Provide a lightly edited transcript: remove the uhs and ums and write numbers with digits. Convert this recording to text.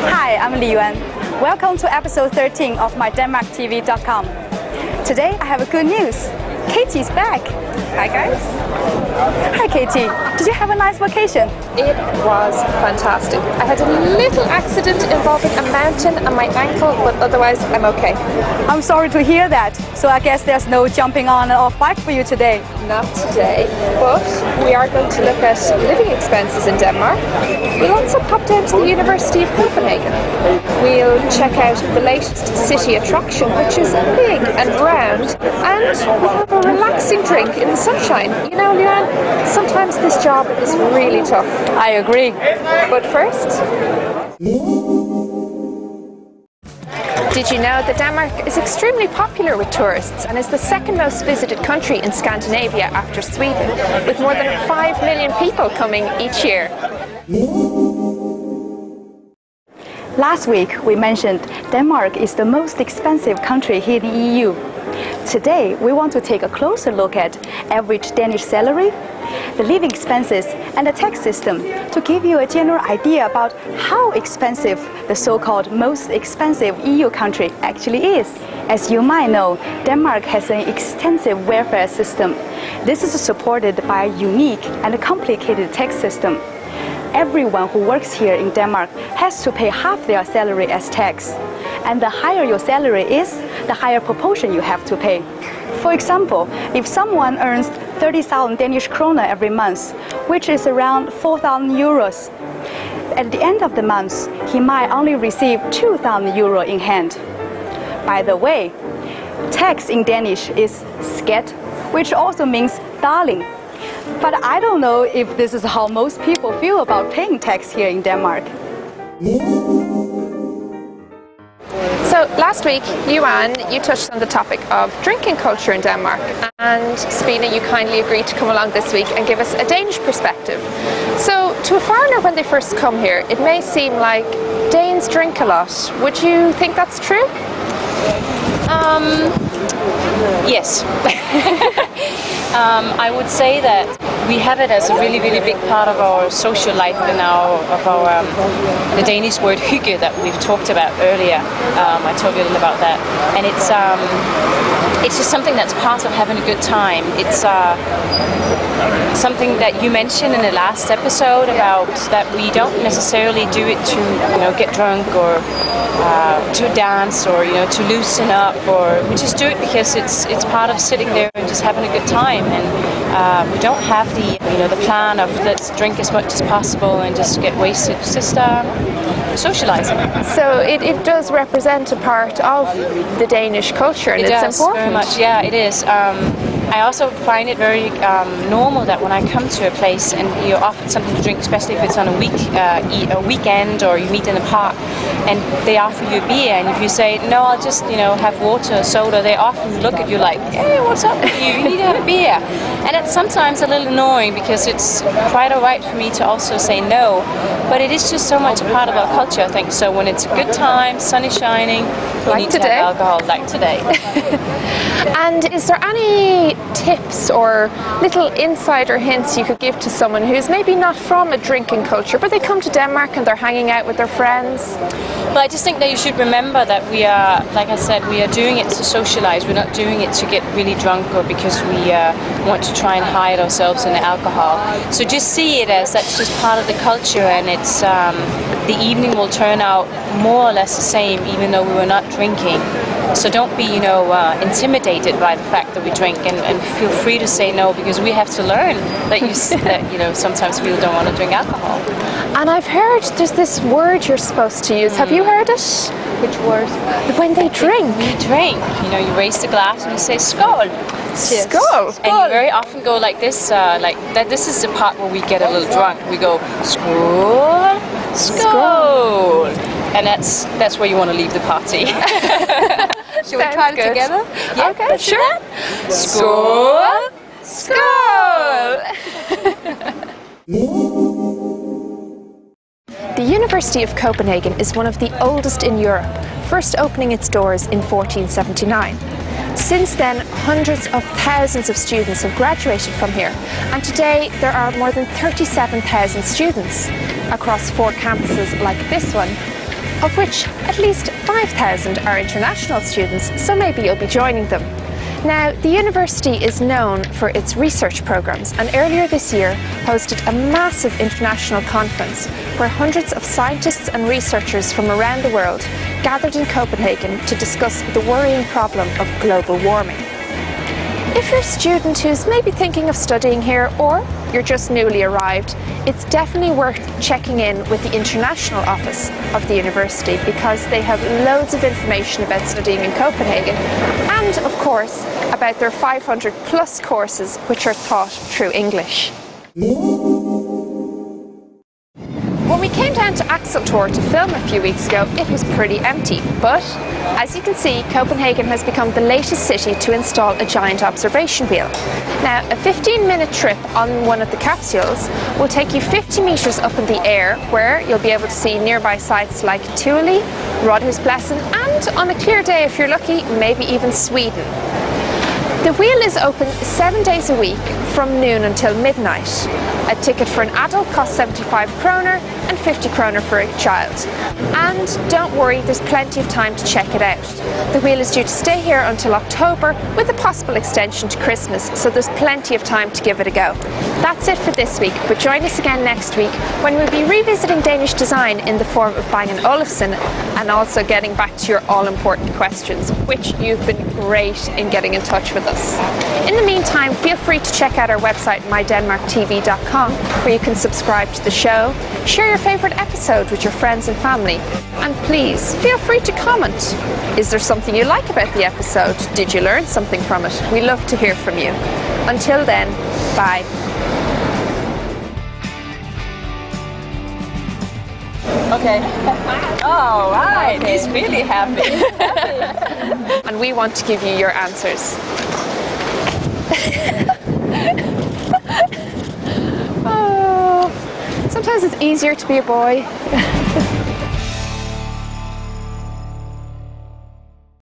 Hi, I'm Liyuan. Welcome to episode 13 of my DenmarkTV.com. Today I have a good news. Katie's back. Hi guys. Hi Katie. Did you have a nice vacation? It was fantastic. I had a little accident involving a mountain and my ankle, but otherwise I'm okay. I'm sorry to hear that. So I guess there's no jumping on and off bike for you today. Not today, but we are going to look at living expenses in Denmark. We'll also pop down to the University of Copenhagen. We'll check out the latest city attraction, which is big and round, and we'll have a relaxing drink in the sunshine. You know, Liyuan, sometimes this job is really tough. I agree. But first, did you know that Denmark is extremely popular with tourists and is the second most visited country in Scandinavia after Sweden, with more than 5 million people coming each year? Last week we mentioned Denmark is the most expensive country here in the EU. Today we want to take a closer look at average Danish salary, the living expenses and the tax system to give you a general idea about how expensive the so-called most expensive EU country actually is. As you might know, Denmark has an extensive welfare system. This is supported by a unique and complicated tax system. Everyone who works here in Denmark has to pay half their salary as tax. And the higher your salary is, the higher proportion you have to pay. For example, if someone earns 30,000 Danish kroner every month, which is around 4,000 euros, at the end of the month, he might only receive 2,000 euro in hand. By the way, tax in Danish is skat, which also means darling. But I don't know if this is how most people feel about paying tax here in Denmark. So last week, Liyuan, you touched on the topic of drinking culture in Denmark, and Sabine, you kindly agreed to come along this week and give us a Danish perspective. So to a foreigner when they first come here, it may seem like Danes drink a lot. Would you think that's true? Yes. I would say that we have it as a really, really big part of our social life and the Danish word hygge that we've talked about earlier. I told you a little about that, and it's just something that's part of having a good time. It's something that you mentioned in the last episode about that we don't necessarily do it to get drunk or to dance or to loosen up, or we just do it because it's part of sitting there and just having a good time, and we don't have the plan of let's drink as much as possible and just get wasted. It's just socializing. So it does represent a part of the Danish culture, and it's important. Very much. Yeah, it is. I also find it very normal that when I come to a place and you're offered something to drink, especially if it's on a weekend or you meet in the park, and they offer you a beer, and if you say no, I'll just have water or soda, they often look at you like, hey, what's up with you? You need to have a beer. And it's sometimes a little annoying because it's quite alright for me to also say no, but it is just so much a part of our culture, I think. So when it's a good time, sun is shining, we need to have alcohol, like today. And is there any tips or little insider hints you could give to someone who's maybe not from a drinking culture, but they come to Denmark and they're hanging out with their friends? Well, I just think that you should remember that we are, like I said, we are doing it to socialize. We're not doing it to get really drunk or because we want to try and hide ourselves in the alcohol. So just see it as that's just part of the culture, and it's the evening will turn out more or less the same, even though we were not drinking. So don't be, intimidated by the fact that we drink, and feel free to say no, because we have to learn that sometimes people don't want to drink alcohol. And I've heard there's this word you're supposed to use. Have you heard it? Which word? When they drink. We drink. You raise the glass and you say skål. Skål. And you very often go like this, like that. This is the part where we get a little drunk. We go skål, skål, and that's where you want to leave the party. Should we try it together? Yeah, okay, sure. Skål, skål. The University of Copenhagen is one of the oldest in Europe, first opening its doors in 1479. Since then, hundreds of thousands of students have graduated from here, and today there are more than 37,000 students across 4 campuses like this one. of which at least 5,000 are international students, so maybe you'll be joining them. Now, the university is known for its research programs, and earlier this year hosted a massive international conference where hundreds of scientists and researchers from around the world gathered in Copenhagen to discuss the worrying problem of global warming. If you're a student who's maybe thinking of studying here, or you're just newly arrived, it's definitely worth checking in with the international office of the university, because they have loads of information about studying in Copenhagen, and of course about their 500 plus courses which are taught through English. When we came down to Axeltor to film a few weeks ago, it was pretty empty, but as you can see, Copenhagen has become the latest city to install a giant observation wheel. Now, a 15-minute trip on one of the capsules will take you 50 metres up in the air, where you'll be able to see nearby sites like Thule, Rådhuspladsen, and on a clear day, if you're lucky, maybe even Sweden. The wheel is open 7 days a week from noon until midnight. A ticket for an adult costs 75 kroner and 50 kroner for a child. And don't worry, there's plenty of time to check it out. The wheel is due to stay here until October, with a possible extension to Christmas, so there's plenty of time to give it a go. That's it for this week, but join us again next week when we'll be revisiting Danish design in the form of Bang & Olufsen, and also getting back to your all-important questions, which you've been great in getting in touch with us. In the meantime, feel free to check out our website mydenmarktv.com, where you can subscribe to the show, share your favourite episode with your friends and family, and please feel free to comment. Is there something you like about the episode? Did you learn something from it? We love to hear from you. Until then, bye. Okay. Oh, right. Okay. He's really happy. And we want to give you your answers. Oh, sometimes it's easier to be a boy.